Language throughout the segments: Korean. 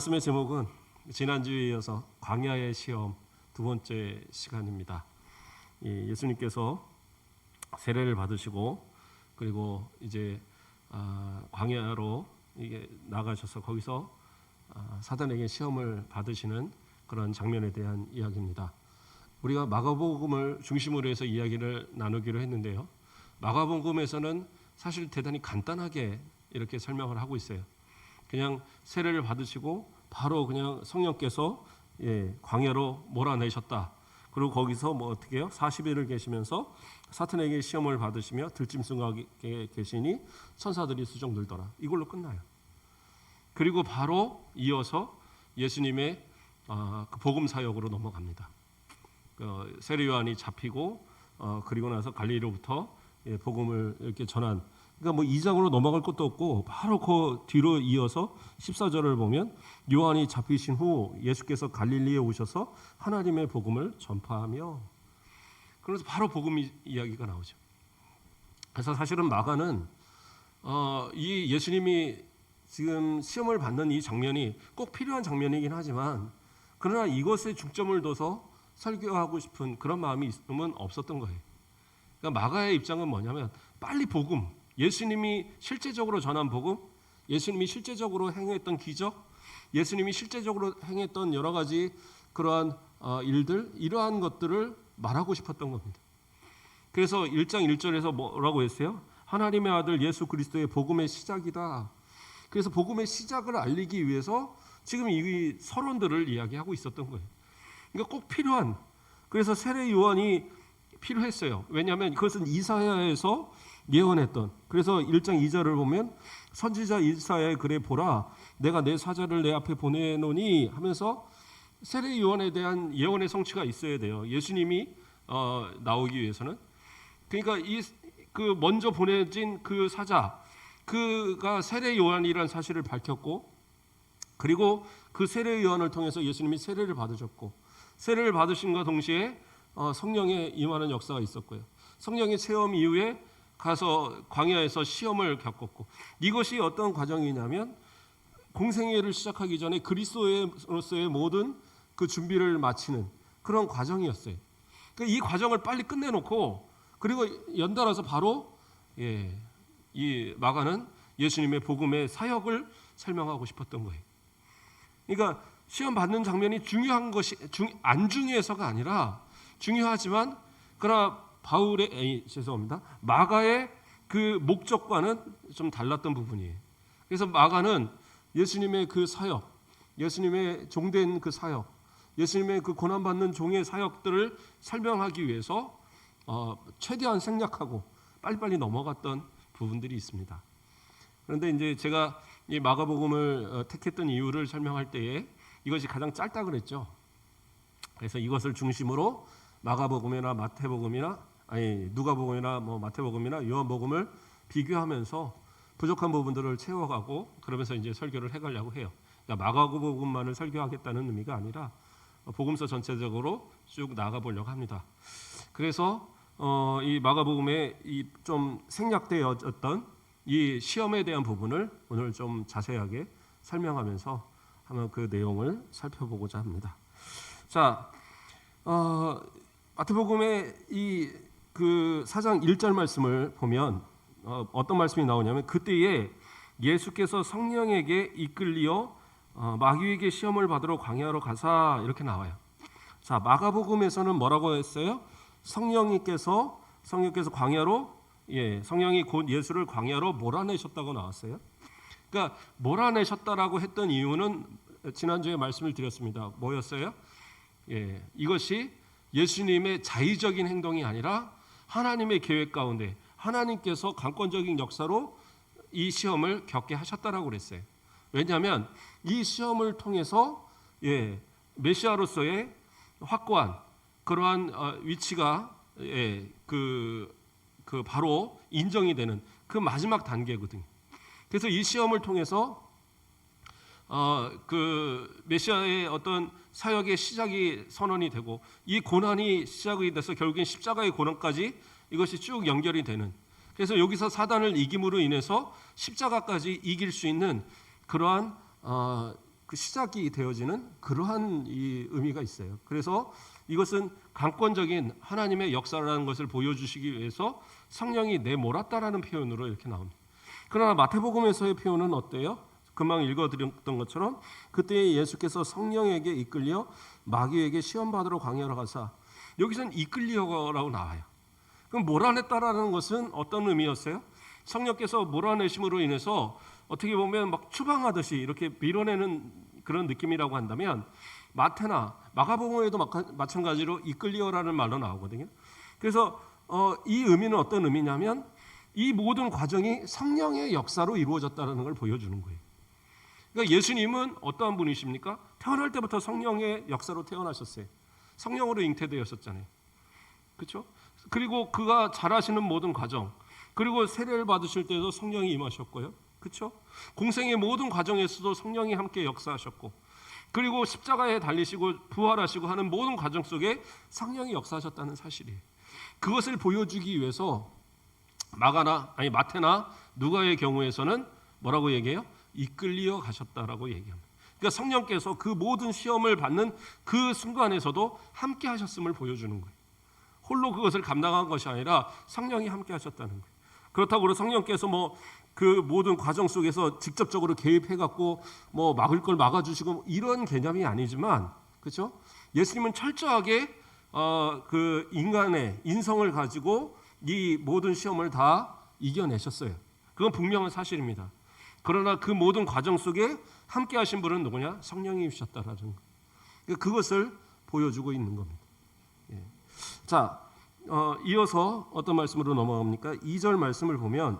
말씀의 제목은 지난주에 이어서 광야의 시험 두 번째 시간입니다. 예수님께서 세례를 받으시고 그리고 이제 광야로 이게 나가셔서 거기서 사단에게 시험을 받으시는 그런 장면에 대한 이야기입니다. 우리가 마가복음을 중심으로 해서 이야기를 나누기로 했는데요. 마가복음에서는 사실 대단히 간단하게 이렇게 설명을 하고 있어요. 그냥 세례를 받으시고 바로 그냥 성령께서 광야로 몰아내셨다. 그리고 거기서 뭐 어떻게 해요? 40일을 계시면서 사탄에게 시험을 받으시며 들짐승에게 계시니 천사들이 수종들더라. 이걸로 끝나요. 그리고 바로 이어서 예수님의 그 복음 사역으로 넘어갑니다. 세례 요한이 잡히고 그리고 나서 갈릴리로부터 복음을 이렇게 전한. 그러니까 뭐 2장으로 넘어갈 것도 없고 바로 그 뒤로 이어서 14절을 보면 요한이 잡히신 후 예수께서 갈릴리에 오셔서 하나님의 복음을 전파하며, 그래서 바로 복음 이야기가 나오죠. 그래서 사실은 마가는 이 예수님이 지금 시험을 받는 이 장면이 꼭 필요한 장면이긴 하지만 그러나 이것에 중점을 둬서 설교하고 싶은 그런 마음이 있으면 없었던 거예요. 그러니까 마가의 입장은 뭐냐면 빨리 복음, 예수님이 실제적으로 전한 복음, 예수님이 실제적으로 행했던 기적, 예수님이 실제적으로 행했던 여러 가지 그러한 일들, 이러한 것들을 말하고 싶었던 겁니다. 그래서 1장 1절에서 뭐라고 했어요? 하나님의 아들 예수 그리스도의 복음의 시작이다. 그래서 복음의 시작을 알리기 위해서 지금 이 서론들을 이야기하고 있었던 거예요. 그러니까 꼭 필요한, 그래서 세례 요한이 필요했어요. 왜냐하면 그것은 이사야에서 예언했던, 그래서 1장 2절을 보면 선지자 이사야의 글에 보라 내가 내 사자를 내 앞에 보내노니 하면서 세례 요한에 대한 예언의 성취가 있어야 돼요. 예수님이 나오기 위해서는. 그러니까 그 먼저 보내진 그 사자, 그가 세례 요한이라는 사실을 밝혔고, 그리고 그 세례 요한을 통해서 예수님이 세례를 받으셨고, 세례를 받으신과 동시에 성령의 임하는 역사가 있었고요. 성령의 체험 이후에 가서 광야에서 시험을 겪었고, 이것이 어떤 과정이냐면 공생애를 시작하기 전에 그리스도로서의 모든 그 준비를 마치는 그런 과정이었어요. 그러니까 이 과정을 빨리 끝내놓고 그리고 연달아서 바로 이 마가는 예수님의 복음의 사역을 설명하고 싶었던 거예요. 그러니까 시험 받는 장면이 중요한 것이 안 중요해서가 아니라 중요하지만 그러나 마가의 그 목적과는 좀 달랐던 부분이에요. 그래서 마가는 예수님의 그 사역, 예수님의 종된 그 사역, 예수님의 그 고난받는 종의 사역들을 설명하기 위해서 최대한 생략하고 빨리빨리 넘어갔던 부분들이 있습니다. 그런데 이제 제가 이 마가복음을 택했던 이유를 설명할 때에 이것이 가장 짧다 그랬죠. 그래서 이것을 중심으로 마가복음이나 마태복음이나 누가복음이나 마태복음이나 요한복음을 비교하면서 부족한 부분들을 채워가고 그러면서 이제 설교를 해가려고 해요. 그러니까 마가복음만을 설교하겠다는 의미가 아니라 복음서 전체적으로 쭉 나가보려고 합니다. 그래서 이 마가복음에 이 좀 생략되어졌던 이 시험에 대한 부분을 오늘 좀 자세하게 설명하면서 한번 그 내용을 살펴보고자 합니다. 자, 마태복음의 이 그 4장 1절 말씀을 보면 어떤 말씀이 나오냐면 그때에 예수께서 성령에게 이끌리어 마귀에게 시험을 받으러 광야로 가사, 이렇게 나와요. 자, 마가복음에서는 뭐라고 했어요? 성령께서 광야로, 성령이 곧 예수를 광야로 몰아내셨다고 나왔어요. 그러니까 몰아내셨다라고 했던 이유는 지난주에 말씀을 드렸습니다. 뭐였어요? 이것이 예수님의 자의적인 행동이 아니라 하나님의 계획 가운데 하나님께서 강권적인 역사로 이 시험을 겪게 하셨다라고 그랬어요. 왜냐하면 이 시험을 통해서 메시아로서의 확고한 그러한 위치가 그 바로 인정이 되는 그 마지막 단계거든요. 그래서 이 시험을 통해서 그 메시아의 어떤 사역의 시작이 선언이 되고 이 고난이 시작이 돼서 결국엔 십자가의 고난까지 이것이 쭉 연결이 되는, 그래서 여기서 사단을 이김으로 인해서 십자가까지 이길 수 있는 그러한 그 시작이 되어지는 그러한 이 의미가 있어요. 그래서 이것은 강권적인 하나님의 역사라는 것을 보여주시기 위해서 성령이 내몰았다라는 표현으로 이렇게 나옵니다. 그러나 마태복음에서의 표현은 어때요? 금방 읽어드렸던 것처럼 그때 예수께서 성령에게 이끌려 마귀에게 시험받으러 광야로 가사, 여기서는 이끌려라고 나와요. 그럼 몰아냈다라는 것은 어떤 의미였어요? 성령께서 몰아내심으로 인해서 어떻게 보면 막 추방하듯이 이렇게 밀어내는 그런 느낌이라고 한다면, 마태나 마가복음에도 마찬가지로 이끌리어라는 말로 나오거든요. 그래서 이 의미는 어떤 의미냐면 이 모든 과정이 성령의 역사로 이루어졌다는 걸 보여주는 거예요. 그러니까 예수님은 어떠한 분이십니까? 태어날 때부터 성령의 역사로 태어나셨어요. 성령으로 잉태되었었잖아요. 그렇죠? 그리고 그가 잘하시는 모든 과정, 그리고 세례를 받으실 때도 성령이 임하셨고요. 그렇죠? 공생의 모든 과정에서도 성령이 함께 역사하셨고, 그리고 십자가에 달리시고 부활하시고 하는 모든 과정 속에 성령이 역사하셨다는 사실이에요. 그것을 보여주기 위해서 마태나 누가의 경우에서는 뭐라고 얘기해요? 이끌리어 가셨다라고 얘기합니다. 그러니까 성령께서 그 모든 시험을 받는 그 순간에서도 함께 하셨음을 보여주는 거예요. 홀로 그것을 감당한 것이 아니라 성령이 함께 하셨다는 거예요. 그렇다고 그래서 성령께서 그 모든 과정 속에서 직접적으로 개입해갖고 막을 걸 막아주시고 이런 개념이 아니지만, 그렇죠? 예수님은 철저하게 그 인간의 인성을 가지고 이 모든 시험을 다 이겨내셨어요. 그건 분명한 사실입니다. 그러나 그 모든 과정 속에 함께 하신 분은 누구냐? 성령이셨다라는 거. 그것을 보여주고 있는 겁니다. 예. 자, 이어서 어떤 말씀으로 넘어갑니까? 2절 말씀을 보면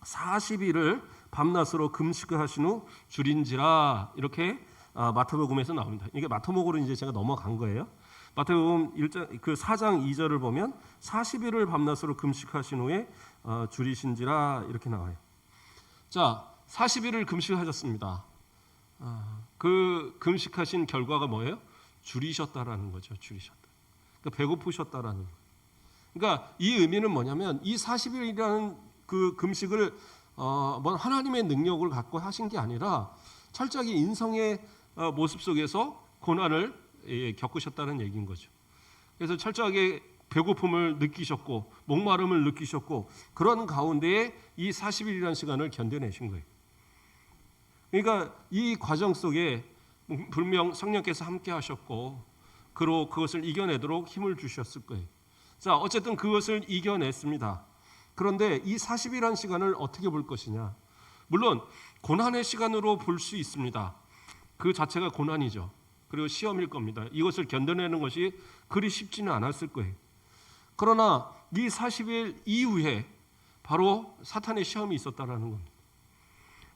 40일을 밤낮으로 금식을 하신 후 줄인지라, 이렇게 마태복음에서 나옵니다. 이게 마태복음으로 이제 제가 넘어간 거예요. 마태복음 1장 그 4장 2절을 보면 40일을 밤낮으로 금식하신 후에 줄이신지라 이렇게 나와요. 자, 40일을 금식하셨습니다. 그 금식하신 결과가 뭐예요? 줄이셨다라는 거죠. 줄이셨다. 그러니까 배고프셨다라는 거예요. 그러니까 이 의미는 뭐냐면 이 40일이라는 그 금식을 하나님의 능력을 갖고 하신 게 아니라 철저하게 인성의 모습 속에서 고난을 겪으셨다는 얘기인 거죠. 그래서 철저하게 배고픔을 느끼셨고 목마름을 느끼셨고 그런 가운데에 이 40일이라는 시간을 견뎌내신 거예요. 그러니까 이 과정 속에 분명 성령께서 함께 하셨고 그것을 이겨내도록 힘을 주셨을 거예요. 자, 어쨌든 그것을 이겨냈습니다. 그런데 이 40일이라는 시간을 어떻게 볼 것이냐? 물론 고난의 시간으로 볼 수 있습니다. 그 자체가 고난이죠. 그리고 시험일 겁니다. 이것을 견뎌내는 것이 그리 쉽지는 않았을 거예요. 그러나 이 40일 이후에 바로 사탄의 시험이 있었다라는 겁니다.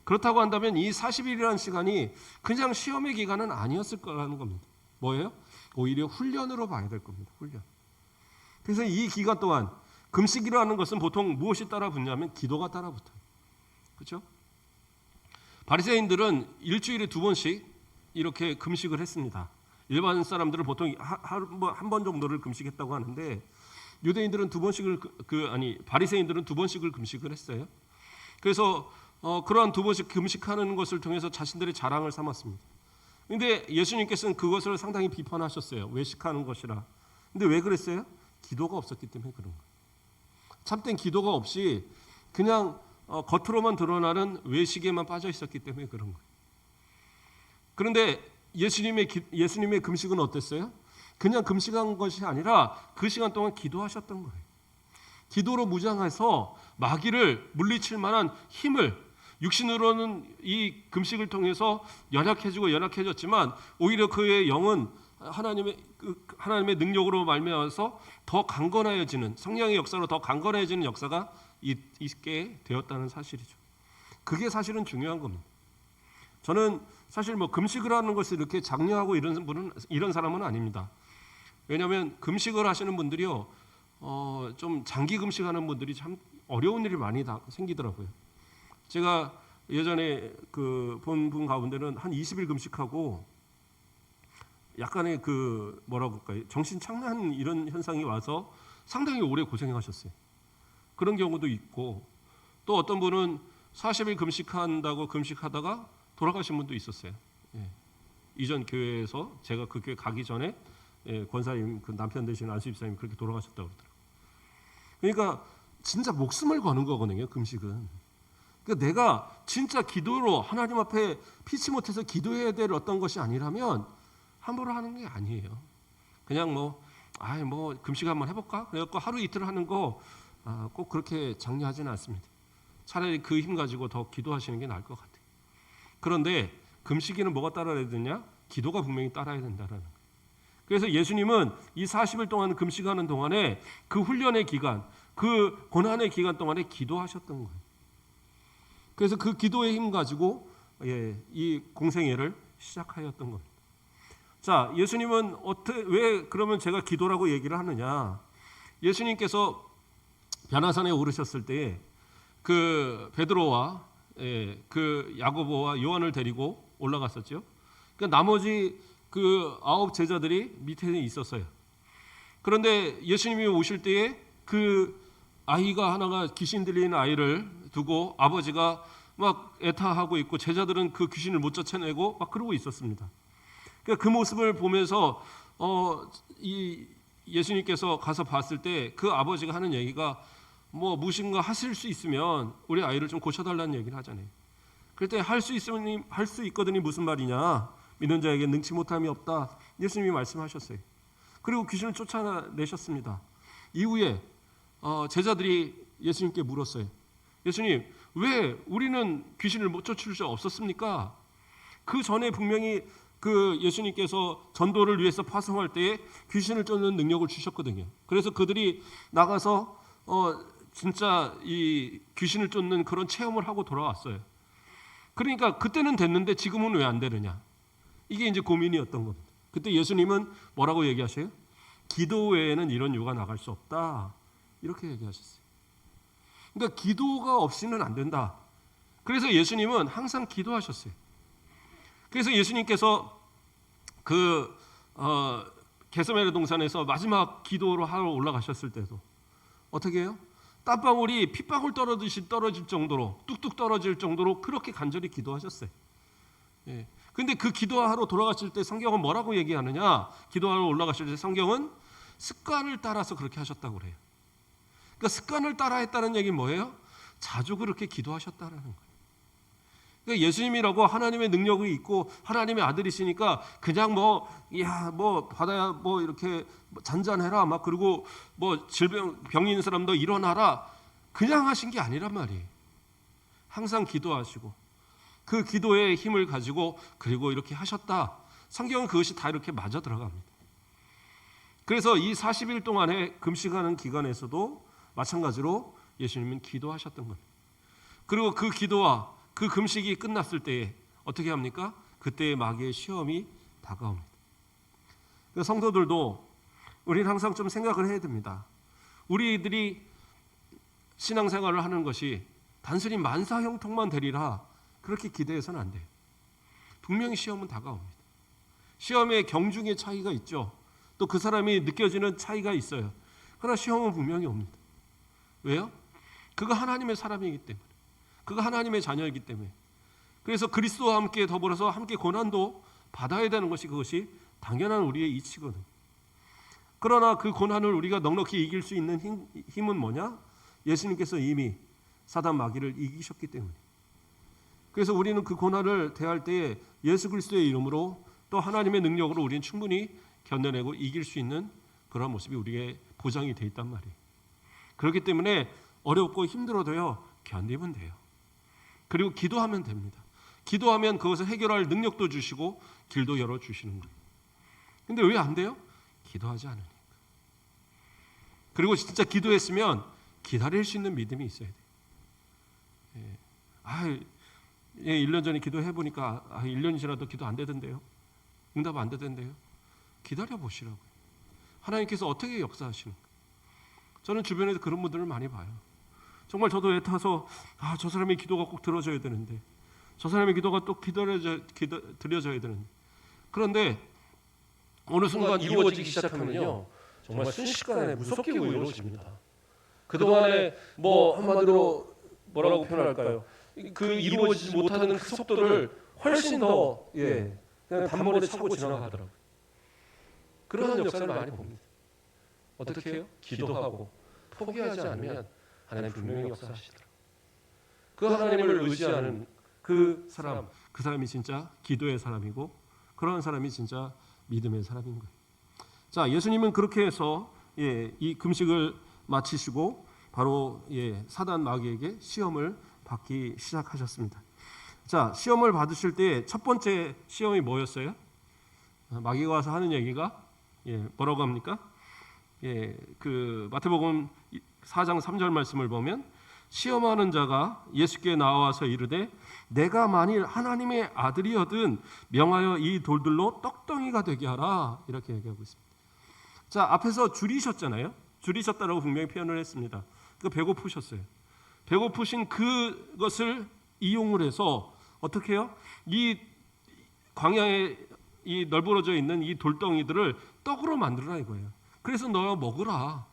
그렇다고 한다면 이 40일이라는 시간이 그냥 시험의 기간은 아니었을 거라는 겁니다. 뭐예요? 오히려 훈련으로 봐야 될 겁니다. 훈련. 그래서 이 기간 동안 금식이라는 것은 보통 무엇이 따라 붙냐면 기도가 따라 붙어요. 그렇죠? 바리새인들은 일주일에 2번씩 이렇게 금식을 했습니다. 일반 사람들은 보통 한 번 정도를 금식했다고 하는데 유대인들은 2번씩을 바리새인들은 2번씩을 금식을 했어요. 그래서 그러한 2번씩 금식하는 것을 통해서 자신들의 자랑을 삼았습니다. 그런데 예수님께서는 그것을 상당히 비판하셨어요. 외식하는 것이라. 근데 왜 그랬어요? 기도가 없었기 때문에 그런 거예요. 참된 기도가 없이 그냥 겉으로만 드러나는 외식에만 빠져 있었기 때문에 그런 거예요. 그런데 예수님의 금식은 어땠어요? 그냥 금식한 것이 아니라 그 시간 동안 기도하셨던 거예요. 기도로 무장해서 마귀를 물리칠 만한 힘을, 육신으로는 이 금식을 통해서 연약해졌지만 오히려 그의 영은 하나님의 능력으로 말미암아서 더 강건해지는, 성령의 역사로 더 강건해지는 역사가 있게 되었다는 사실이죠. 그게 사실은 중요한 겁니다. 저는 사실 금식을 하는 것을 이렇게 장려하고 이런 사람은 아닙니다. 왜냐하면 금식을 하시는 분들이요, 좀 장기 금식하는 분들이 참 어려운 일이 많이 생기더라고요. 제가 예전에 본 분 가운데는 한 20일 금식하고 약간의 뭐라고 할까요? 정신 착란 이런 현상이 와서 상당히 오래 고생하셨어요. 그런 경우도 있고, 또 어떤 분은 40일 금식한다고 금식하다가 돌아가신 분도 있었어요. 예. 이전 교회에서 제가 그 교회 가기 전에 권사님 그 남편 되시는 안수 집사님이 그렇게 돌아가셨다고 그러더라고요. 그러니까 진짜 목숨을 거는 거거든요, 금식은. 그러니까 내가 진짜 기도로 하나님 앞에 피치 못해서 기도해야 될 어떤 것이 아니라면 함부로 하는 게 아니에요. 그냥 뭐 금식 한번 해볼까? 그래갖고 하루 이틀 하는 거 꼭 그렇게 장려하지는 않습니다. 차라리 그 힘 가지고 더 기도하시는 게 나을 것 같아요. 그런데 금식에는 뭐가 따라야 되느냐? 기도가 분명히 따라야 된다는 거예요. 그래서 예수님은 이 40일 동안 금식하는 동안에 그 훈련의 기간, 그 고난의 기간 동안에 기도하셨던 거예요. 그래서 그 기도의 힘 가지고 이 공생애를 시작하였던 겁니다. 자, 예수님은 왜 그러면 제가 기도라고 얘기를 하느냐? 예수님께서 변화산에 오르셨을 때 그 베드로와 그 야고보와 요한을 데리고 올라갔었죠. 그러니까 나머지 그 9 제자들이 밑에 있었어요. 그런데 예수님이 오실 때에 그 아이가 하나가 귀신 들리는 아이를 두고 아버지가 막 애타하고 있고 제자들은 그 귀신을 못 쫓아내고 막 그러고 있었습니다. 그러니까 그 모습을 보면서 이 예수님께서 가서 봤을 때 그 아버지가 하는 얘기가 뭐 무엇인가 하실 수 있으면 우리 아이를 좀 고쳐달라는 얘기를 하잖아요. 그럴 때 할 수 있거든이 무슨 말이냐? 믿는 자에게 능치 못함이 없다. 예수님이 말씀하셨어요. 그리고 귀신을 쫓아내셨습니다. 이후에 제자들이 예수님께 물었어요. 예수님, 왜 우리는 귀신을 못 쫓을 수 없었습니까? 그 전에 분명히 그 예수님께서 전도를 위해서 파송할 때에 귀신을 쫓는 능력을 주셨거든요. 그래서 그들이 나가서 진짜 이 귀신을 쫓는 그런 체험을 하고 돌아왔어요. 그러니까 그때는 됐는데 지금은 왜 안 되느냐? 이게 이제 고민이었던 겁니다. 그때 예수님은 뭐라고 얘기하셔요? 기도 외에는 이런 유가 나갈 수 없다. 이렇게 얘기하셨어요. 그러니까 기도가 없이는 안 된다. 그래서 예수님은 항상 기도하셨어요. 그래서 예수님께서 겟세마네 동산에서 마지막 기도로 하러 올라가셨을 때도 어떻게 해요? 땀방울이 핏방울 떨어질 정도로 뚝뚝 떨어질 정도로 그렇게 간절히 기도하셨어요. 근데 그 기도하러 돌아가실 때 성경은 뭐라고 얘기하느냐? 기도하러 올라가실 때 성경은 습관을 따라서 그렇게 하셨다고 그래요. 그러니까 습관을 따라 했다는 얘기는 뭐예요? 자주 그렇게 기도하셨다는 거예요. 그러니까 예수님이라고 하나님의 능력이 있고 하나님의 아들이시니까 그냥 받아야 이렇게 잔잔해라 막 그리고 병 있는 사람도 일어나라 그냥 하신 게 아니란 말이에요. 항상 기도하시고 그 기도의 힘을 가지고 그리고 이렇게 하셨다. 성경은 그것이 다 이렇게 맞아 들어갑니다. 그래서 이 40일 동안에 금식하는 기간에서도 마찬가지로 예수님은 기도하셨던 겁니다. 그리고 그 기도와 그 금식이 끝났을 때에 어떻게 합니까? 그때의 마귀의 시험이 다가옵니다. 성도들도 우리는 항상 좀 생각을 해야 됩니다. 우리들이 신앙생활을 하는 것이 단순히 만사형통만 되리라 그렇게 기대해서는 안 돼요. 분명히 시험은 다가옵니다. 시험의 경중의 차이가 있죠. 또 그 사람이 느껴지는 차이가 있어요. 그러나 시험은 분명히 옵니다. 왜요? 그가 하나님의 사람이기 때문에, 그가 하나님의 자녀이기 때문에. 그래서 그리스도와 함께 더불어서 함께 고난도 받아야 되는 것이 그것이 당연한 우리의 이치거든요. 그러나 그 고난을 우리가 넉넉히 이길 수 있는 힘은 뭐냐? 예수님께서 이미 사단 마귀를 이기셨기 때문에. 그래서 우리는 그 고난을 대할 때에 예수 그리스도의 이름으로 또 하나님의 능력으로 우리는 충분히 견뎌내고 이길 수 있는 그런 모습이 우리의 보장이 돼 있단 말이에요. 그렇기 때문에 어렵고 힘들어도요 견디면 돼요. 그리고 기도하면 됩니다. 기도하면 그것을 해결할 능력도 주시고 길도 열어주시는 거예요. 근데 왜 안 돼요? 기도하지 않으니까. 그리고 진짜 기도했으면 기다릴 수 있는 믿음이 있어야 돼요. 1년 전에 기도해보니까 1년이 지나도 기도 안 되던데요. 응답 안 되던데요. 기다려 보시라고요. 하나님께서 어떻게 역사하시는가. 저는 주변에서 그런 분들을 많이 봐요. 정말 저도 애타서 저 사람의 기도가 꼭 들어져야 되는데 저 사람의 기도가 또 드려져야 되는데 그런데 어느 순간 이루어지기 시작하면요 정말 순식간에 무섭게 이루어집니다. 그동안에 한마디로 뭐라고 표현할까요? 그 이루어지지 못하는 그 속도를 훨씬 더 그냥 단번에 차고 지나가더라고요. 그런 역사를 많이 봅니다. 어떻게 해요? 기도하고 포기하지 않으면 하나님 분명히 역사하시더라고요. 그 하나님을 의지하는 그 사람이 진짜 기도의 사람이고 그런 사람이 진짜 믿음의 사람인 거예요. 자, 예수님은 그렇게 해서 이 금식을 마치시고 바로 사단 마귀에게 시험을 받기 시작하셨습니다. 자, 시험을 받으실 때 첫 번째 시험이 뭐였어요? 마귀가 와서 하는 얘기가 뭐라고 합니까? 그 마태복음 4장 3절 말씀을 보면 시험하는 자가 예수께 나와서 이르되 내가 만일 하나님의 아들이거든 명하여 이 돌들로 떡덩이가 되게 하라, 이렇게 얘기하고 있습니다. 자, 앞에서 줄이셨잖아요. 줄이셨다라고 분명히 표현을 했습니다. 배고프셨어요. 배고프신 그것을 이용을 해서 어떻게 해요? 이 광야에 이 널브러져 있는 이 돌덩이들을 떡으로 만들어라 이거예요. 그래서 너가 먹으라.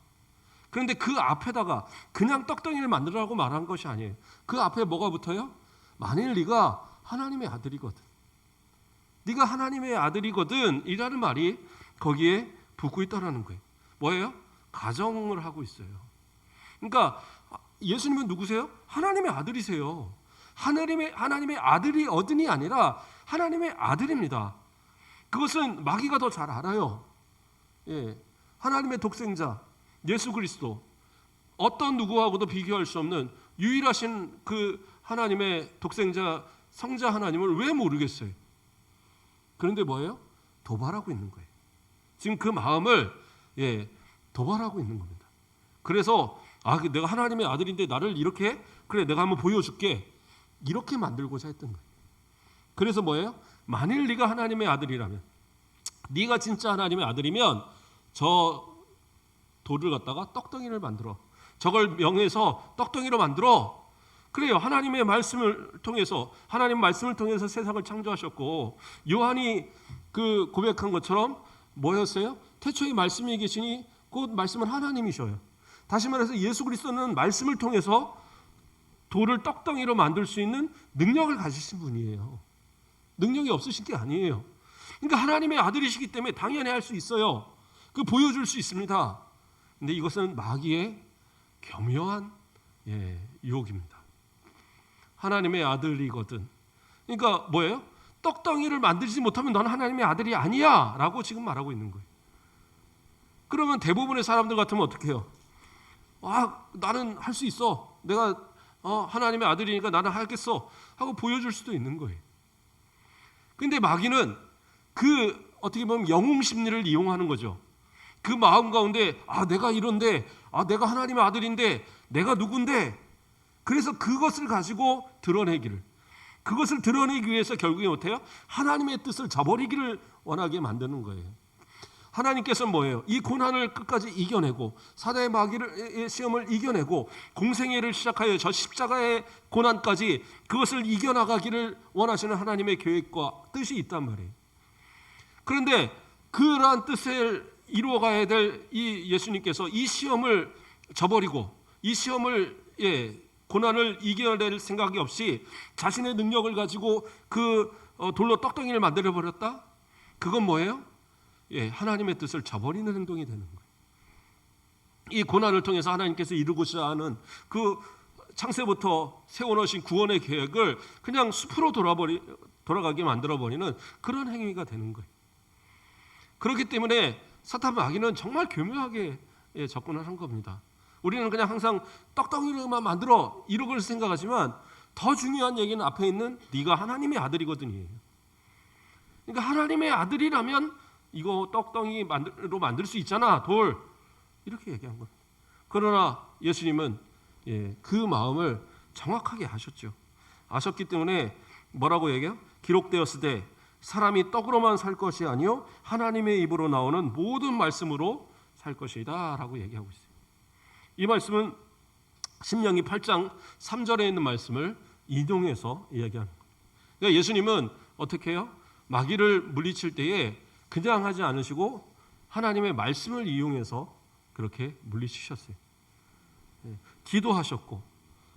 그런데 그 앞에다가 그냥 떡덩이를 만들라고 말한 것이 아니에요. 그 앞에 뭐가 붙어요? 만일 네가 하나님의 아들이거든, 네가 하나님의 아들이거든 이라는 말이 거기에 붙고 있다라는 거예요. 뭐예요? 가정을 하고 있어요. 그러니까 예수님은 누구세요? 하나님의 아들이세요. 하나님의 아들이 어든이 아니라 하나님의 아들입니다. 그것은 마귀가 더 잘 알아요. 하나님의 독생자 예수 그리스도, 어떤 누구하고도 비교할 수 없는 유일하신 그 하나님의 독생자 성자 하나님을 왜 모르겠어요? 그런데 뭐예요? 도발하고 있는 거예요. 지금 그 마음을 도발하고 있는 겁니다. 그래서 내가 하나님의 아들인데 나를 이렇게, 그래 내가 한번 보여줄게, 이렇게 만들고자 했던 거예요. 그래서 뭐예요? 만일 네가 하나님의 아들이라면, 네가 진짜 하나님의 아들이면 저 돌을 갖다가 떡덩이를 만들어, 저걸 명해서 떡덩이로 만들어. 그래요. 하나님의 말씀을 통해서, 하나님 말씀을 통해서 세상을 창조하셨고, 요한이 그 고백한 것처럼 뭐였어요? 태초에 말씀이 계시니 그 말씀은 하나님이셔요. 다시 말해서 예수 그리스도는 말씀을 통해서 돌을 떡덩이로 만들 수 있는 능력을 가지신 분이에요. 능력이 없으신 게 아니에요. 그러니까 하나님의 아들이시기 때문에 당연히 할 수 있어요. 그 보여줄 수 있습니다. 근데 이것은 마귀의 교묘한 유혹입니다. 하나님의 아들이거든. 그러니까 뭐예요? 떡덩이를 만들지 못하면 너는 하나님의 아들이 아니야 라고 지금 말하고 있는 거예요. 그러면 대부분의 사람들 같으면 어떻게 해요? 나는 할 수 있어, 내가 하나님의 아들이니까 나는 하겠어 하고 보여줄 수도 있는 거예요. 근데 마귀는 그 어떻게 보면 영웅 심리를 이용하는 거죠. 그 마음 가운데 내가 이런데, 내가 하나님의 아들인데, 내가 누군데, 그래서 그것을 가지고 그것을 드러내기 위해서 결국에 어때요? 하나님의 뜻을 저버리기를 원하게 만드는 거예요. 하나님께서는 뭐예요? 이 고난을 끝까지 이겨내고 사단의 마귀의 시험을 이겨내고 공생애를 시작하여 저 십자가의 고난까지 그것을 이겨나가기를 원하시는 하나님의 계획과 뜻이 있단 말이에요. 그런데 그러한 뜻을 이루어가야 될 이 예수님께서 이 시험을 저버리고 이 시험을 고난을 이겨낼 생각이 없이 자신의 능력을 가지고 그 돌로 떡덩이를 만들어 버렸다? 그건 뭐예요? 하나님의 뜻을 저버리는 행동이 되는 거예요. 이 고난을 통해서 하나님께서 이루고자 하는 그 창세부터 세워놓으신 구원의 계획을 그냥 숲으로 돌아가게 만들어버리는 그런 행위가 되는 거예요. 그렇기 때문에 사탄 마귀는 정말 교묘하게 접근을 한 겁니다. 우리는 그냥 항상 떡덩이로만 만들어 이러고 생각하지만 더 중요한 얘기는 앞에 있는 네가 하나님의 아들이거든요. 그러니까 하나님의 아들이라면 이거 떡덩이로 만들 수 있잖아, 돌, 이렇게 얘기한 거예요. 그러나 예수님은 그 마음을 정확하게 아셨죠. 아셨기 때문에 뭐라고 얘기해요? 기록되었을 때 사람이 떡으로만 살 것이 아니요 하나님의 입으로 나오는 모든 말씀으로 살 것이다 라고 얘기하고 있어요. 이 말씀은 신명기 8장 3절에 있는 말씀을 인용해서 이야기하는 거예요. 그러니까 예수님은 어떻게 해요? 마귀를 물리칠 때에 그냥 하지 않으시고 하나님의 말씀을 이용해서 그렇게 물리치셨어요. 기도하셨고,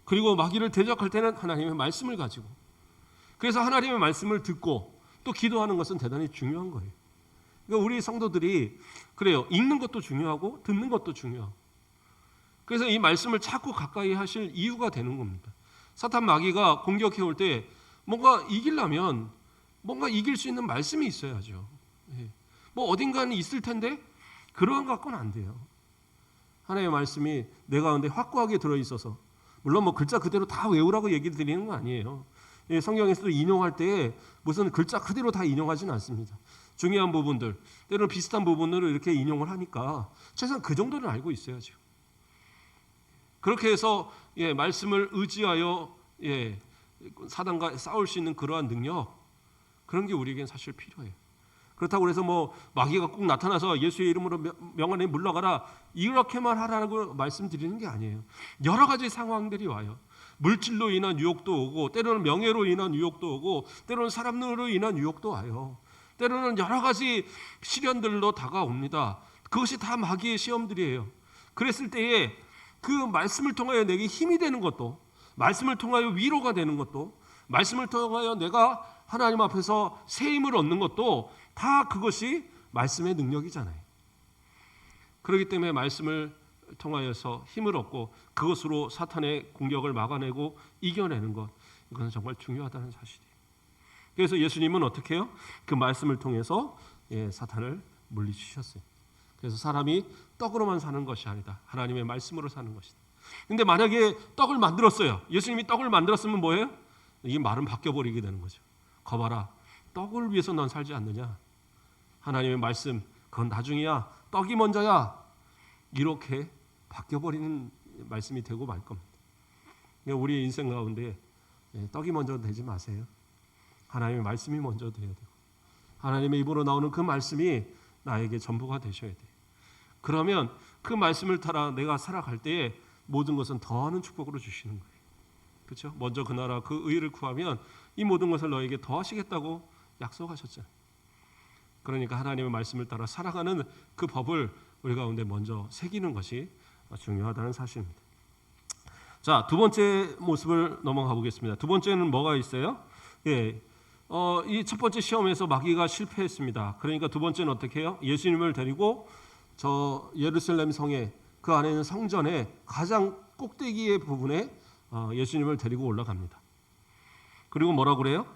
그리고 마귀를 대적할 때는 하나님의 말씀을 가지고, 그래서 하나님의 말씀을 듣고 또 기도하는 것은 대단히 중요한 거예요. 그러니까 우리 성도들이 그래요. 읽는 것도 중요하고 듣는 것도 중요하고. 그래서 이 말씀을 자꾸 가까이 하실 이유가 되는 겁니다. 사탄 마귀가 공격해 올 때 뭔가 이기려면 뭔가 이길 수 있는 말씀이 있어야죠. 뭐 어딘가는 있을 텐데 그런 것 갖고는 안 돼요. 하나님의 말씀이 내 가운데 확고하게 들어있어서, 물론 뭐 글자 그대로 다 외우라고 얘기 드리는 거 아니에요. 성경에서도 인용할 때 무슨 글자 그대로 다 인용하지는 않습니다. 중요한 부분들, 때로는 비슷한 부분으로 이렇게 인용을 하니까 최소한 그 정도는 알고 있어야죠. 그렇게 해서 말씀을 의지하여 사단과 싸울 수 있는 그러한 능력, 그런 게 우리에겐 사실 필요해요. 그렇다고 해서 뭐 마귀가 꼭 나타나서 예수의 이름으로 명하니 물러가라 이렇게만 하라고 말씀드리는 게 아니에요. 여러 가지 상황들이 와요. 물질로 인한 유혹도 오고, 때로는 명예로 인한 유혹도 오고, 때로는 사람으로 인한 유혹도 와요. 때로는 여러 가지 시련들로 다가옵니다. 그것이 다 마귀의 시험들이에요. 그랬을 때에 그 말씀을 통하여 내게 힘이 되는 것도, 말씀을 통하여 위로가 되는 것도, 말씀을 통하여 내가 하나님 앞에서 새 힘을 얻는 것도 다 그것이 말씀의 능력이잖아요. 그렇기 때문에 말씀을 통하여서 힘을 얻고 그것으로 사탄의 공격을 막아내고 이겨내는 것, 이건 정말 중요하다는 사실이에요. 그래서 예수님은 어떻게 해요? 그 말씀을 통해서 사탄을 물리치셨어요. 그래서 사람이 떡으로만 사는 것이 아니다. 하나님의 말씀으로 사는 것이다. 근데 만약에 떡을 만들었어요. 예수님이 떡을 만들었으면 뭐예요? 이 말은 바뀌어버리게 되는 거죠. 거봐라, 떡을 위해서 넌 살지 않느냐. 하나님의 말씀, 그건 나중이야. 떡이 먼저야. 이렇게 바뀌어버리는 말씀이 되고 말 겁니다. 우리의 인생 가운데 떡이 먼저 되지 마세요. 하나님의 말씀이 먼저 돼야 되고, 하나님의 입으로 나오는 그 말씀이 나에게 전부가 되셔야 돼요. 그러면 그 말씀을 따라 내가 살아갈 때에 모든 것은 더하는 축복으로 주시는 거예요. 그렇죠? 먼저 그 나라 그 의를 구하면 이 모든 것을 너에게 더하시겠다고 약속하셨잖아요. 그러니까 하나님의 말씀을 따라 살아가는 그 법을 우리 가운데 먼저 새기는 것이 중요하다는 사실입니다. 자, 두 번째 모습을 넘어가 보겠습니다. 두 번째는 뭐가 있어요? 이 첫 번째 시험에서 마귀가 실패했습니다. 그러니까 두 번째는 어떻게 해요? 예수님을 데리고 저 예루살렘 성에, 그 안에 있는 성전의 가장 꼭대기의 부분에 예수님을 데리고 올라갑니다. 그리고 뭐라고 그래요?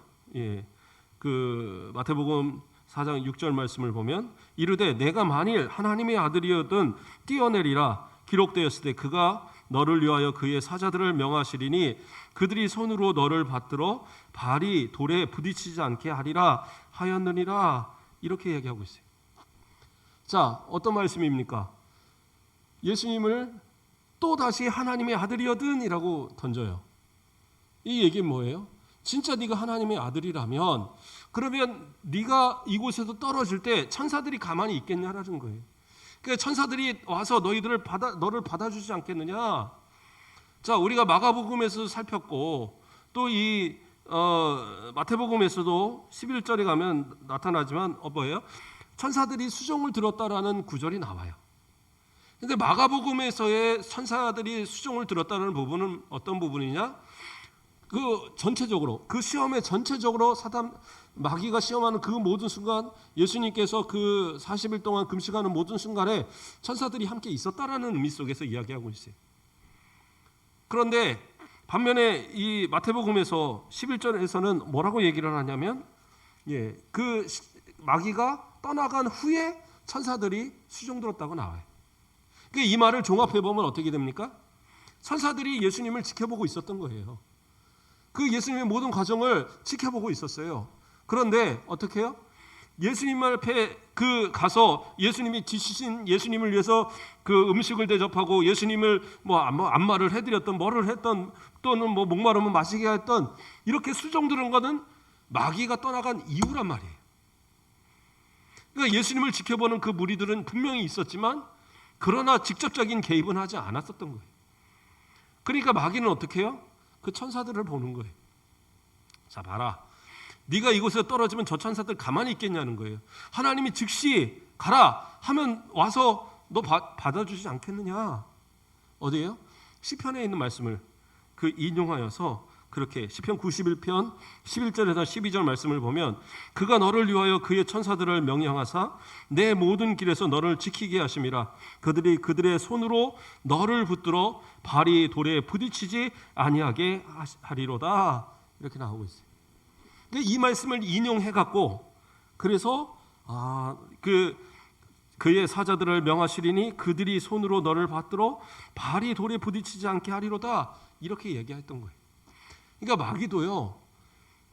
그 마태복음 4장 6절 말씀을 보면 이르되 내가 만일 하나님의 아들이었든 뛰어내리라 기록되었을 때 그가 너를 위하여 그의 사자들을 명하시리니 그들이 손으로 너를 받들어 발이 돌에 부딪히지 않게 하리라 하였느니라. 이렇게 얘기하고 있어요. 자, 어떤 말씀입니까? 예수님을 또 다시 하나님의 아들이거든 이라고 던져요. 이 얘기는 뭐예요? 진짜 네가 하나님의 아들이라면 그러면 네가 이곳에서 떨어질 때 천사들이 가만히 있겠냐라는 거예요. 그러니까 천사들이 와서 너를 받아주지 않겠느냐. 자, 우리가 마가복음에서 살폈고 또 이 마태복음에서도 11절에 가면 나타나지만 뭐예요? 천사들이 수종을 들었다라는 구절이 나와요. 근데 마가복음에서의 천사들이 수종을 들었다는 부분은 어떤 부분이냐? 그 전체적으로, 그 시험에 전체적으로 사단 마귀가 시험하는 그 모든 순간, 예수님께서 그 40일 동안 금식하는 모든 순간에 천사들이 함께 있었다라는 의미 속에서 이야기하고 있어요. 그런데 반면에 이 마태복음에서 11절에서는 뭐라고 얘기를 하냐면 그 마귀가 떠나간 후에 천사들이 수종 들었다고 나와요. 이 말을 종합해 보면 어떻게 됩니까? 천사들이 예수님을 지켜보고 있었던 거예요. 그 예수님의 모든 과정을 지켜보고 있었어요. 그런데 어떻게 해요? 예수님 앞에 가서 예수님이 지시신 예수님을 위해서 그 음식을 대접하고 예수님을 뭐 안마를 해드렸던 뭐를 했던 또는 뭐 목마르면 마시게 했던 이렇게 수종들은 거는 마귀가 떠나간 이유란 말이에요. 그러니까 예수님을 지켜보는 그 무리들은 분명히 있었지만 그러나 직접적인 개입은 하지 않았었던 거예요. 그러니까 마귀는 어떻게 해요? 그 천사들을 보는 거예요. 자, 봐라. 네가 이곳에 떨어지면 저 천사들 가만히 있겠냐는 거예요. 하나님이 즉시 가라 하면 와서 너 받아주지 않겠느냐. 어디예요? 시편에 있는 말씀을 인용하여서 그렇게 시편 91편 11절에서 12절 말씀을 보면 그가 너를 위하여 그의 천사들을 명령하사 내 모든 길에서 너를 지키게 하심이라. 그들이 그들의 손으로 너를 붙들어 발이 돌에 부딪히지 아니하게 하리로다. 이렇게 나오고 있어요. 이 말씀을 인용해 갖고 그래서 그의 사자들을 명하시리니 그들이 손으로 너를 받들어 발이 돌에 부딪히지 않게 하리로다. 이렇게 얘기했던 거예요. 그러니까 마귀도요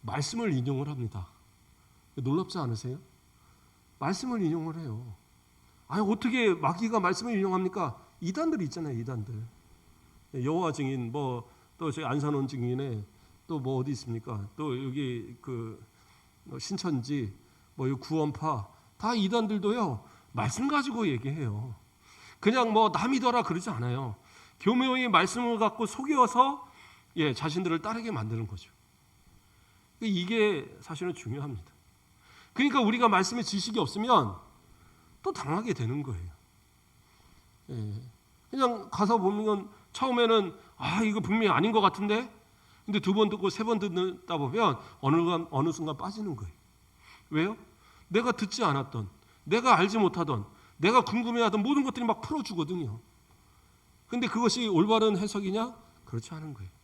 말씀을 인용을 합니다. 놀랍지 않으세요? 말씀을 인용을 해요. 아니 어떻게 마귀가 말씀을 인용합니까? 이단들 있잖아요. 이단들. 여호와 증인 또 저희 안산원 증인에 또 뭐 어디 있습니까? 또 여기 그 신천지 이 구원파 다 이단들도요 말씀 가지고 얘기해요. 그냥 남이더라 그러지 않아요. 교묘히 말씀을 갖고 속여서 자신들을 따르게 만드는 거죠. 이게 사실은 중요합니다. 그러니까 우리가 말씀의 지식이 없으면 또 당하게 되는 거예요. 그냥 가서 보면 처음에는 이거 분명히 아닌 것 같은데, 근데 두 번 듣고 세 번 듣다 보면 어느 순간 빠지는 거예요. 왜요? 내가 듣지 않았던, 내가 알지 못하던, 내가 궁금해하던 모든 것들이 막 풀어주거든요. 근데 그것이 올바른 해석이냐? 그렇지 않은 거예요.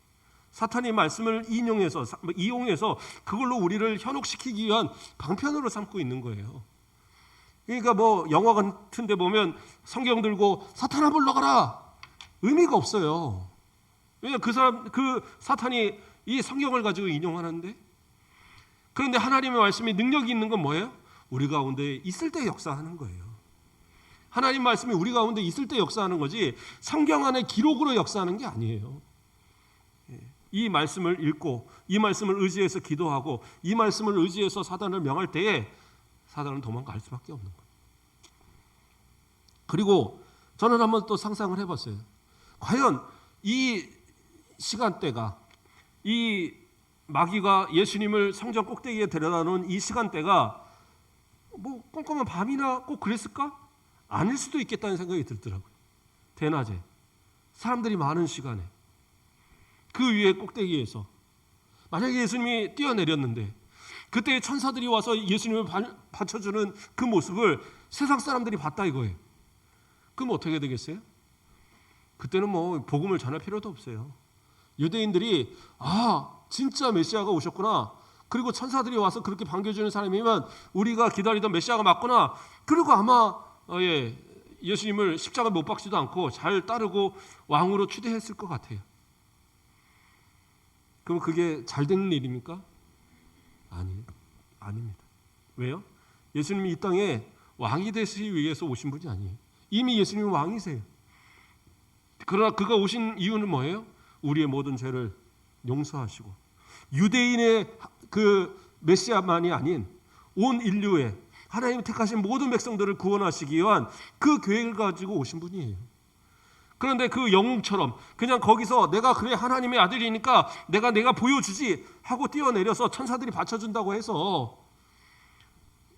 사탄이 말씀을 이용해서 그걸로 우리를 현혹시키기 위한 방편으로 삼고 있는 거예요. 그러니까 영화 같은 데 보면 성경 들고 사탄아 불러가라 의미가 없어요. 왜냐하면 그 사탄이 이 성경을 가지고 인용하는데, 그런데 하나님의 말씀이 능력이 있는 건 뭐예요? 우리 가운데 있을 때 역사하는 거예요. 하나님 말씀이 우리 가운데 있을 때 역사하는 거지 성경 안에 기록으로 역사하는 게 아니에요. 이 말씀을 읽고 이 말씀을 의지해서 기도하고 이 말씀을 의지해서 사단을 명할 때에 사단은 도망갈 수밖에 없는 거예요. 그리고 저는 한번 또 상상을 해봤어요. 과연 이 시간대가, 이 마귀가 예수님을 성전 꼭대기에 데려다 놓은 이 시간대가 꼼꼼한 밤이나 꼭 그랬을까? 아닐 수도 있겠다는 생각이 들더라고요. 대낮에 사람들이 많은 시간에 그 위에 꼭대기에서 만약에 예수님이 뛰어내렸는데 그때 천사들이 와서 예수님을 받쳐주는 그 모습을 세상 사람들이 봤다 이거예요. 그럼 어떻게 되겠어요? 그때는 복음을 전할 필요도 없어요. 유대인들이 진짜 메시아가 오셨구나, 그리고 천사들이 와서 그렇게 반겨주는 사람이면 우리가 기다리던 메시아가 맞구나, 그리고 아마 예수님을 십자가 못 박지도 않고 잘 따르고 왕으로 추대했을 것 같아요. 그럼 그게 잘 되는 일입니까? 아닙니다. 왜요? 예수님이 이 땅에 왕이 되시기 위해서 오신 분이 아니에요. 이미 예수님은 왕이세요. 그러나 그가 오신 이유는 뭐예요? 우리의 모든 죄를 용서하시고 유대인의 그 메시아만이 아닌 온 인류의 하나님이 택하신 모든 백성들을 구원하시기 위한 그 계획을 가지고 오신 분이에요. 그런데 그 영웅처럼 그냥 거기서 내가 그래 하나님의 아들이니까 내가 보여주지 하고 뛰어내려서 천사들이 받쳐준다고 해서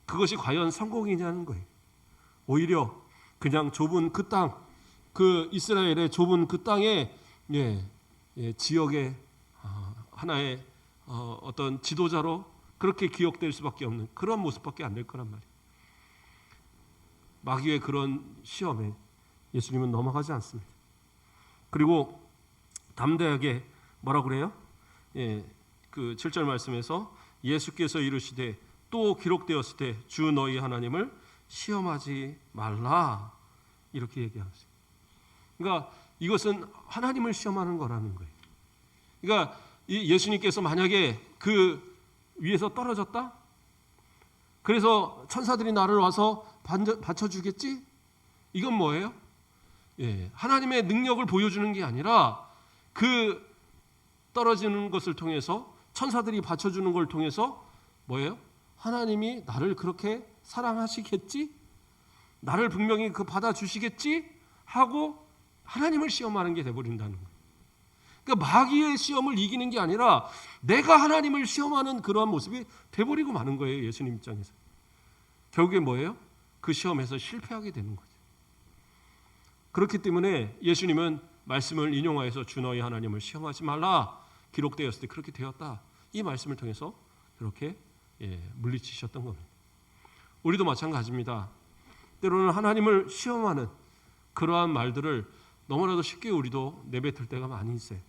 그것이 과연 성공이냐는 거예요. 오히려 그냥 좁은 그 땅, 그 이스라엘의 좁은 그 땅에 지역의 하나의 어떤 지도자로 그렇게 기억될 수밖에 없는 그런 모습밖에 안 될 거란 말이에요. 마귀의 그런 시험에 예수님은 넘어가지 않습니다. 그리고 담대하게 뭐라고 그래요? 그 7절 말씀에서 예수께서 이르시되 또 기록되었을 때 주 너희 하나님을 시험하지 말라 이렇게 얘기하세요. 그러니까 이것은 하나님을 시험하는 거라는 거예요. 그러니까 예수님께서 만약에 그 위에서 떨어졌다? 그래서 천사들이 나를 와서 받쳐주겠지? 이건 뭐예요? 하나님의 능력을 보여주는 게 아니라 그 떨어지는 것을 통해서 천사들이 받쳐주는 걸 통해서 뭐예요? 하나님이 나를 그렇게 사랑하시겠지? 나를 분명히 받아주시겠지? 하고 하나님을 시험하는 게 돼버린다는 거예요. 그러니까 마귀의 시험을 이기는 게 아니라 내가 하나님을 시험하는 그러한 모습이 돼버리고 마는 거예요. 예수님 입장에서. 결국에 뭐예요? 그 시험에서 실패하게 되는 거죠. 그렇기 때문에 예수님은 말씀을 인용하여서 주 너희 하나님을 시험하지 말라 기록되었을 때 그렇게 되었다. 이 말씀을 통해서 그렇게 물리치셨던 겁니다. 우리도 마찬가지입니다. 때로는 하나님을 시험하는 그러한 말들을 너무나도 쉽게 우리도 내뱉을 때가 많이 있어요.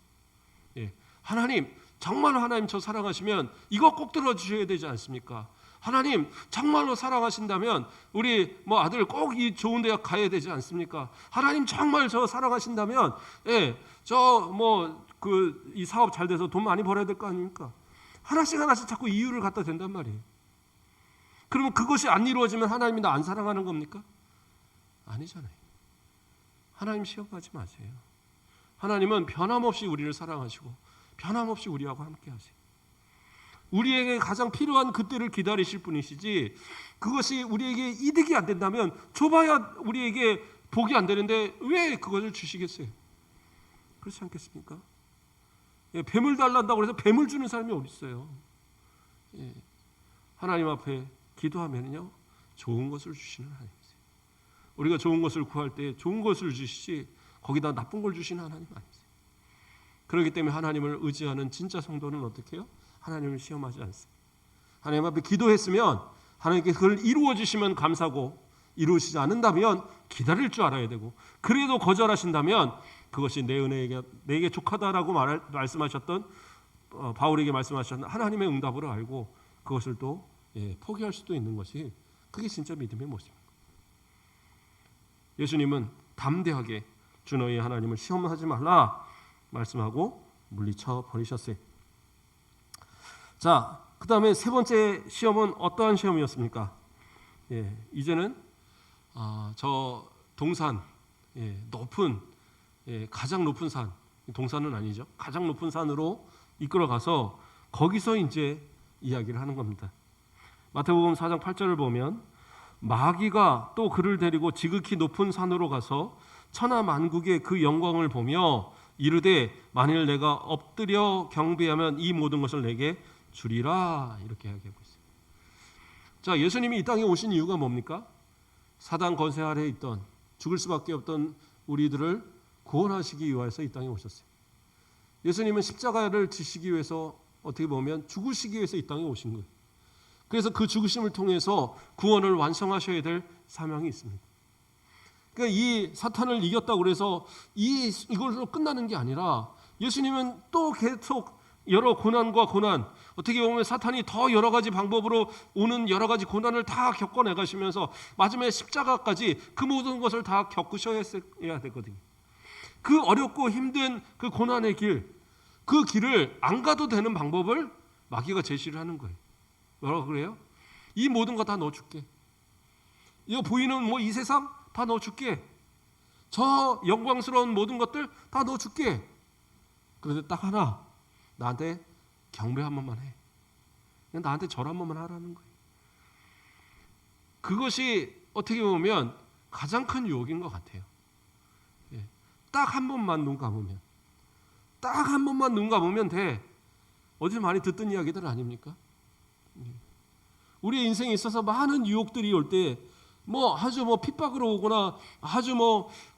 하나님, 정말로 하나님 저 사랑하시면 이거 꼭 들어주셔야 되지 않습니까? 하나님 정말로 사랑하신다면 우리 아들 꼭 이 좋은 대학 가야 되지 않습니까? 하나님 정말 저 사랑하신다면 이 사업 잘 돼서 돈 많이 벌어야 될 거 아닙니까? 하나씩 자꾸 이유를 갖다 댄단 말이에요. 그러면 그것이 안 이루어지면 하나님이 나 안 사랑하는 겁니까? 아니잖아요. 하나님 시험하지 마세요. 하나님은 변함없이 우리를 사랑하시고 변함없이 우리하고 함께 하세요. 우리에게 가장 필요한 그때를 기다리실 분이시지, 그것이 우리에게 이득이 안 된다면 줘봐야 우리에게 복이 안 되는데 왜 그것을 주시겠어요? 그렇지 않겠습니까? 뱀을 달란다고 해서 뱀을 주는 사람이 어디 있어요? 하나님 앞에 기도하면요 좋은 것을 주시는 하나님이세요. 우리가 좋은 것을 구할 때 좋은 것을 주시지 거기다 나쁜 걸 주시는 하나님 아니세요. 그렇기 때문에 하나님을 의지하는 진짜 성도는 어떻게 해요? 하나님을 시험하지 않습니다. 하나님 앞에 기도했으면 하나님께서 그걸 이루어 주시면 감사고, 이루시지 않는다면 기다릴 줄 알아야 되고, 그래도 거절하신다면 그것이 내 은혜에게 내게 족하다라고 말씀하셨던 바울에게 말씀하셨던 하나님의 응답으로 알고 그것을 또 포기할 수도 있는 것이, 그게 진짜 믿음의 모습입니다. 예수님은 담대하게 주 너희 하나님을 시험하지 말라 말씀하고 물리쳐 버리셨어요. 자, 그 다음에 세 번째 시험은 어떠한 시험이었습니까? 이제는 저 동산, 높은, 가장 높은 산, 동산은 아니죠, 가장 높은 산으로 이끌어가서 거기서 이제 이야기를 하는 겁니다. 마태복음 4장 8절을 보면 마귀가 또 그를 데리고 지극히 높은 산으로 가서 천하 만국의 그 영광을 보며 이르되 만일 내가 엎드려 경배하면 이 모든 것을 내게 주리라, 이렇게 이야기하고 있어요. 자, 예수님이 이 땅에 오신 이유가 뭡니까? 사단 권세 아래에 있던, 죽을 수밖에 없던 우리들을 구원하시기 위해서 이 땅에 오셨어요. 예수님은 십자가를 지시기 위해서, 어떻게 보면 죽으시기 위해서 이 땅에 오신 거예요. 그래서 그 죽으심을 통해서 구원을 완성하셔야 될 사명이 있습니다. 그러니까 이 사탄을 이겼다고 그래서 이걸로 끝나는 게 아니라 예수님은 또 계속 여러 고난과 고난, 어떻게 보면 사탄이 더 여러 가지 방법으로 오는 여러 가지 고난을 다 겪어내 가시면서 마지막에 십자가까지 그 모든 것을 다 겪으셔야 되거든요. 그 어렵고 힘든 그 고난의 길, 그 길을 안 가도 되는 방법을 마귀가 제시를 하는 거예요. 뭐라고 그래요? 이 모든 거 다 넣어줄게. 이거 보이는 이 세상 다 넣어줄게. 저 영광스러운 모든 것들 다 넣어줄게. 그런데 딱 하나, 나한테 경배 한 번만 해. 그냥 나한테 절 한 번만 하라는 거예요. 그것이 어떻게 보면 가장 큰 유혹인 것 같아요. 딱 한 번만 눈 감으면, 딱 한 번만 눈 감으면 돼. 어디서 많이 듣던 이야기들 아닙니까? 우리의 인생에 있어서 많은 유혹들이 올 때 아주 핍박으로 오거나 아주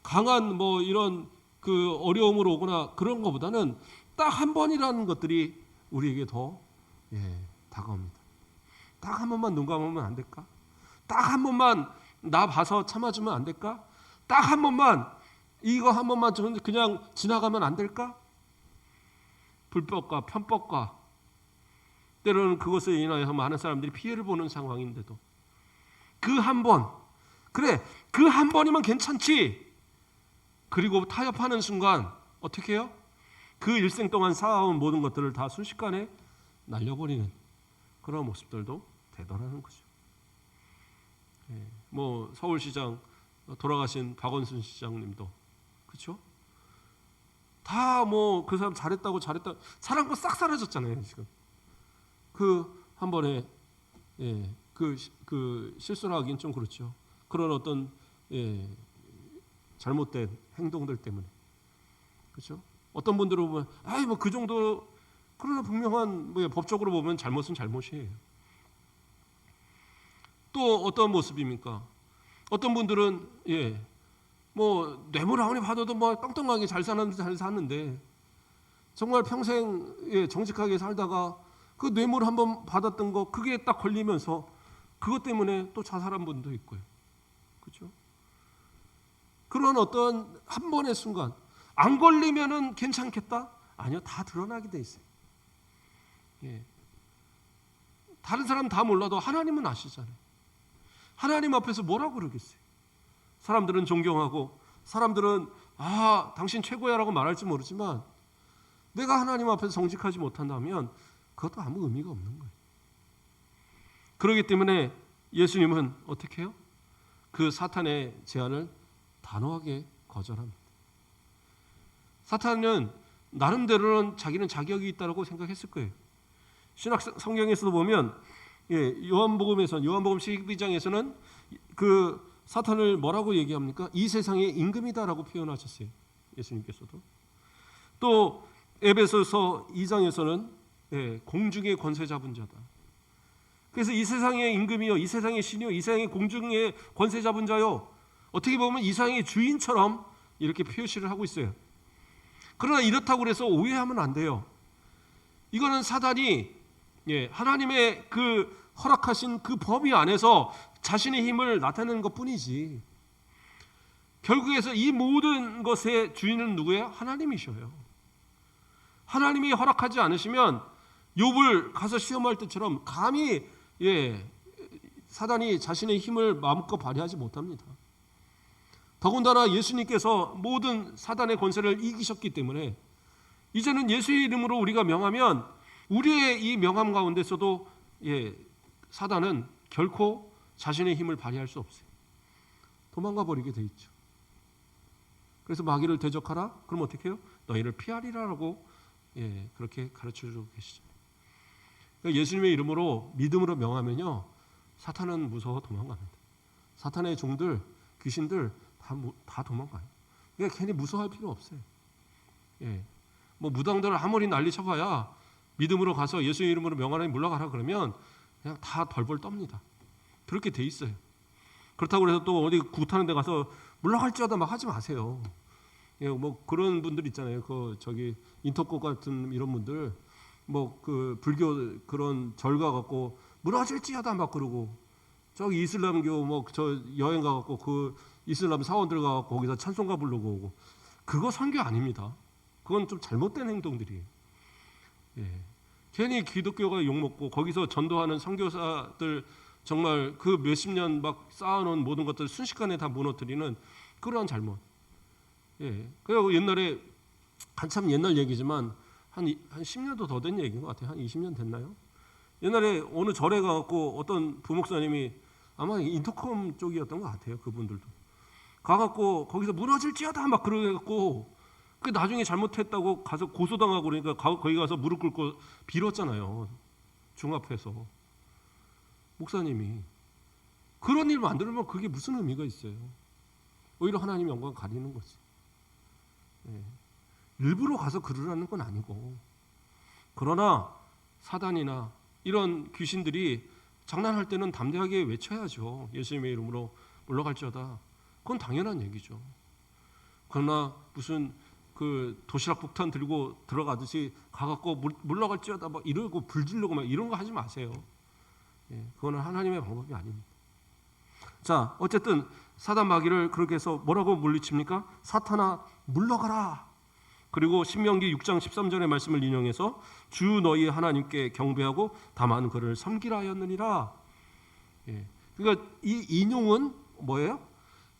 강한 이런 그 어려움으로 오거나 그런 것보다는 딱 한 번이라는 것들이 우리에게 더 다가옵니다. 딱 한 번만 눈 감으면 안 될까? 딱 한 번만 나 봐서 참아주면 안 될까? 딱 한 번만, 이거 한 번만 그냥 지나가면 안 될까? 불법과 편법과 때로는 그것에 인하여서 많은 사람들이 피해를 보는 상황인데도 그 한 번, 그래 그 한 번이면 괜찮지. 그리고 타협하는 순간 어떻게 해요? 그 일생 동안 쌓아온 모든 것들을 다 순식간에 날려버리는 그런 모습들도 대단한 거죠. 서울시장 돌아가신 박원순 시장님도 그렇죠? 다 그 사람 잘했다 사랑고 싹 사라졌잖아요. 지금 그 한 번에 그 실수를 하긴 좀 그렇죠. 그런 어떤 잘못된 행동들 때문에 그렇죠. 어떤 분들은 보면 그 정도, 그러나 분명한 법적으로 보면 잘못은 잘못이에요. 또 어떤 모습입니까? 어떤 분들은 뇌물 아무리 받아도 뻥뻥하게 잘 사는데 정말 평생 정직하게 살다가 그 뇌물 한번 받았던 거 그게 딱 걸리면서 그것 때문에 또 자살한 분도 있고요. 그렇죠? 그런 어떤 한 번의 순간 안 걸리면은 괜찮겠다? 아니요, 다 드러나게 돼 있어요. 예. 다른 사람 다 몰라도 하나님은 아시잖아요. 하나님 앞에서 뭐라고 그러겠어요? 사람들은 존경하고 사람들은 당신 최고야라고 말할지 모르지만 내가 하나님 앞에서 정직하지 못한다면 그것도 아무 의미가 없는 거예요. 그렇기 때문에 예수님은 어떻게 해요? 그 사탄의 제안을 단호하게 거절합니다. 사탄은 나름대로는 자기는 자격이 있다고 생각했을 거예요. 신약 성경에서도 보면 요한복음 12장에서는 그 사탄을 뭐라고 얘기합니까? 이 세상의 임금이다라고 표현하셨어요. 예수님께서도. 또 에베소서 2장에서는 공중의 권세 잡은 자다. 그래서 이 세상의 임금이요, 이 세상의 신이요, 이 세상의 공중의 권세 잡은 자요. 어떻게 보면 이 세상의 주인처럼 이렇게 표시를 하고 있어요. 그러나 이렇다고 해서 오해하면 안 돼요. 이거는 사단이 하나님의 그 허락하신 그 범위 안에서 자신의 힘을 나타내는 것뿐이지. 결국에서 이 모든 것의 주인은 누구예요? 하나님이셔요. 하나님이 허락하지 않으시면 욥을 가서 시험할 때처럼 감히 사단이 자신의 힘을 마음껏 발휘하지 못합니다. 더군다나 예수님께서 모든 사단의 권세를 이기셨기 때문에 이제는 예수의 이름으로 우리가 명하면 우리의 이 명함 가운데서도 사단은 결코 자신의 힘을 발휘할 수 없어요. 도망가 버리게 돼 있죠. 그래서 마귀를 대적하라? 그럼 어떻게 해요? 너희를 피하리라라고 그렇게 가르쳐주고 계시죠. 그러니까 예수님의 이름으로 믿음으로 명하면요, 사탄은 무서워 도망갑니다. 사탄의 종들, 귀신들 다 도망가요. 그러니까 괜히 무서워할 필요 없어요. 뭐 무당들 아무리 난리 쳐봐야 믿음으로 가서 예수의 이름으로 명하라니 물러가라 그러면 그냥 다 벌벌 떱니다. 그렇게 돼 있어요. 그렇다고 해서 또 어디 굿하는 데 가서 물러갈지어다 막 하지 마세요. 뭐 그런 분들 있잖아요. 저기 인터꽃 같은 이런 분들 뭐 그 불교 그런 절 가갖고 무너질지어다 막 그러고 저기 이슬람교 뭐 저 여행 가갖고 그 이슬람 사원들 가갖고 거기서 찬송가 부르고 오고 그거 선교 아닙니다. 그건 좀 잘못된 행동들이에요. 괜히 기독교가 욕먹고 거기서 전도하는 선교사들 정말 그 몇십 년 막 쌓아놓은 모든 것들 순식간에 다 무너뜨리는 그러한 잘못. 그리고 옛날에 한참 옛날 얘기지만 한 10년도 더 된 얘기인 것 같아요. 한 20년 됐나요? 옛날에 어느 절에 가갖고 어떤 부목사님이 아마 인터컴 쪽이었던 것 같아요. 그분들도 가갖고 거기서 무너질지어다 막 그러갖고 그 나중에 잘못했다고 가서 고소당하고 그러니까 거기 가서 무릎 꿇고 빌었잖아요. 중합해서 목사님이 그런 일 만들면 그게 무슨 의미가 있어요? 오히려 하나님 영광 가리는 거지. 일부러 가서 그러라는 건 아니고, 그러나 사단이나 이런 귀신들이 장난할 때는 담대하게 외쳐야죠. 예수님의 이름으로 물러갈지어다. 그건 당연한 얘기죠. 그러나 무슨 그 도시락 폭탄 들고 들어가듯이 가갖고 물러갈지어다 막 이러고 불지르고 막 이런 거 하지 마세요. 그거는 하나님의 방법이 아닙니다. 자, 어쨌든 사단 마귀를 그렇게 해서 뭐라고 물리칩니까? 사탄아 물러가라. 그리고 신명기 6장 13절의 말씀을 인용해서 주 너희 하나님께 경배하고 다만 그를 섬기라 하였느니라. 그러니까 이 인용은 뭐예요?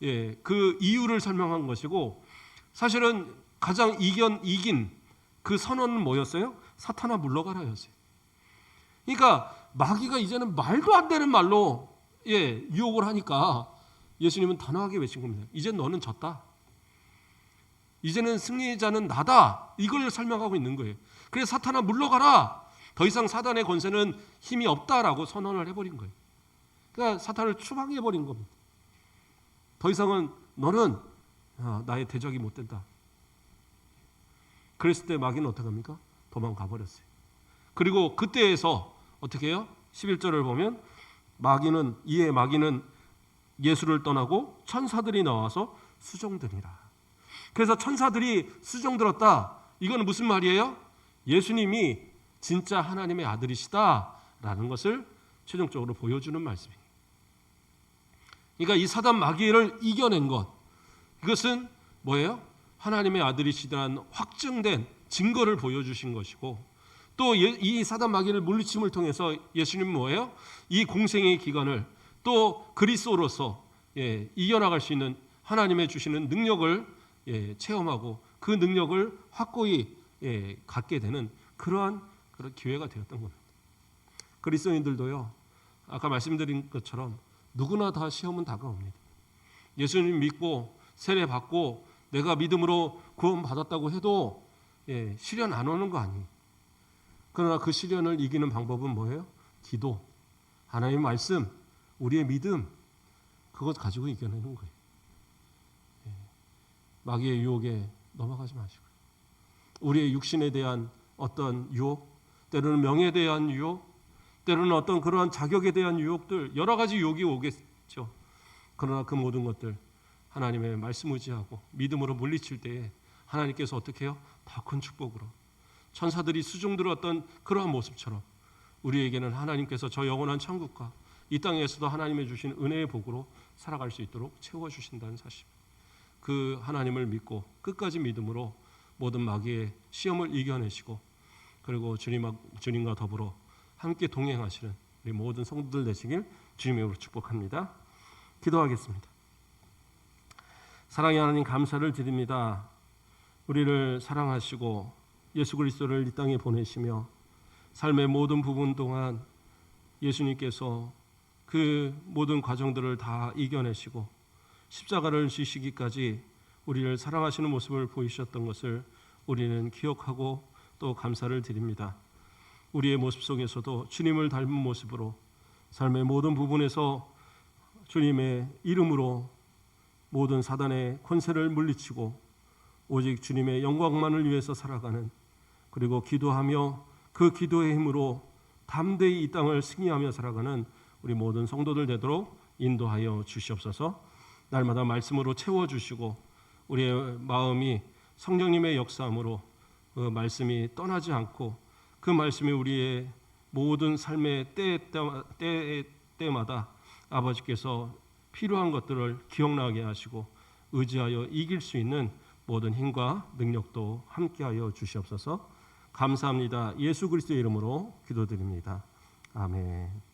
그 이유를 설명한 것이고, 사실은 가장 이긴 그 선언은 뭐였어요? 사탄아 물러가라였어요. 그러니까 마귀가 이제는 말도 안 되는 말로 유혹을 하니까 예수님은 단호하게 외친 겁니다. 이제 너는 졌다. 이제는 승리자는 나다. 이걸 설명하고 있는 거예요. 그래서 사탄아 물러가라. 더 이상 사단의 권세는 힘이 없다라고 선언을 해버린 거예요. 그러니까 사탄을 추방해버린 겁니다. 더 이상은 너는 나의 대적이 못 된다. 그랬을 때 마귀는 어떻게 합니까? 도망가 버렸어요. 그리고 그때에서 어떻게 해요? 11절을 보면 마귀는 예수를 떠나고 천사들이 나와서 수종드니라. 그래서 천사들이 수종들었다. 이건 무슨 말이에요? 예수님이 진짜 하나님의 아들이시다라는 것을 최종적으로 보여주는 말씀이에요. 그러니까 이 사단 마귀를 이겨낸 것, 이것은 뭐예요? 하나님의 아들이시다는 확증된 증거를 보여주신 것이고, 또 이 사단 마귀를 물리침을 통해서 예수님은 뭐예요? 이 공생의 기간을 또 그리스도로서 이겨나갈 수 있는 하나님의 주시는 능력을 체험하고 그 능력을 확고히 갖게 되는 그런 기회가 되었던 겁니다. 그리스도인들도요, 아까 말씀드린 것처럼 누구나 다 시험은 다가옵니다. 예수님 믿고 세례 받고 내가 믿음으로 구원 받았다고 해도 시련 안 오는 거 아니에요. 그러나 그 시련을 이기는 방법은 뭐예요? 기도, 하나님의 말씀, 우리의 믿음, 그것 가지고 이겨내는 거예요. 마귀의 유혹에 넘어가지 마시고요. 우리의 육신에 대한 어떤 유혹, 때로는 명예에 대한 유혹, 때로는 어떤 그러한 자격에 대한 유혹들, 여러 가지 유혹이 오겠죠. 그러나 그 모든 것들 하나님의 말씀 의지하고 믿음으로 물리칠 때에 하나님께서 어떻게 해요? 더 큰 축복으로 천사들이 수중 들었던 그러한 모습처럼 우리에게는 하나님께서 저 영원한 천국과 이 땅에서도 하나님의 주신 은혜의 복으로 살아갈 수 있도록 채워주신다는 사실, 그 하나님을 믿고 끝까지 믿음으로 모든 마귀의 시험을 이겨내시고 그리고 주님과 더불어 함께 동행하시는 우리 모든 성도들 되시길 주님의 이름으로 축복합니다. 기도하겠습니다. 사랑의 하나님, 감사를 드립니다. 우리를 사랑하시고 예수 그리스도를 이 땅에 보내시며 삶의 모든 부분 동안 예수님께서 그 모든 과정들을 다 이겨내시고 십자가를 지시기까지 우리를 사랑하시는 모습을 보이셨던 것을 우리는 기억하고 또 감사를 드립니다. 우리의 모습 속에서도 주님을 닮은 모습으로 삶의 모든 부분에서 주님의 이름으로 모든 사단의 권세를 물리치고 오직 주님의 영광만을 위해서 살아가는, 그리고 기도하며 그 기도의 힘으로 담대히 이 땅을 승리하며 살아가는 우리 모든 성도들 되도록 인도하여 주시옵소서. 날마다 말씀으로 채워주시고 우리의 마음이 성령님의 역사함으로 그 말씀이 떠나지 않고 그 말씀이 우리의 모든 삶의 때마다 아버지께서 필요한 것들을 기억나게 하시고 의지하여 이길 수 있는 모든 힘과 능력도 함께하여 주시옵소서. 감사합니다. 예수 그리스도의 이름으로 기도드립니다. 아멘.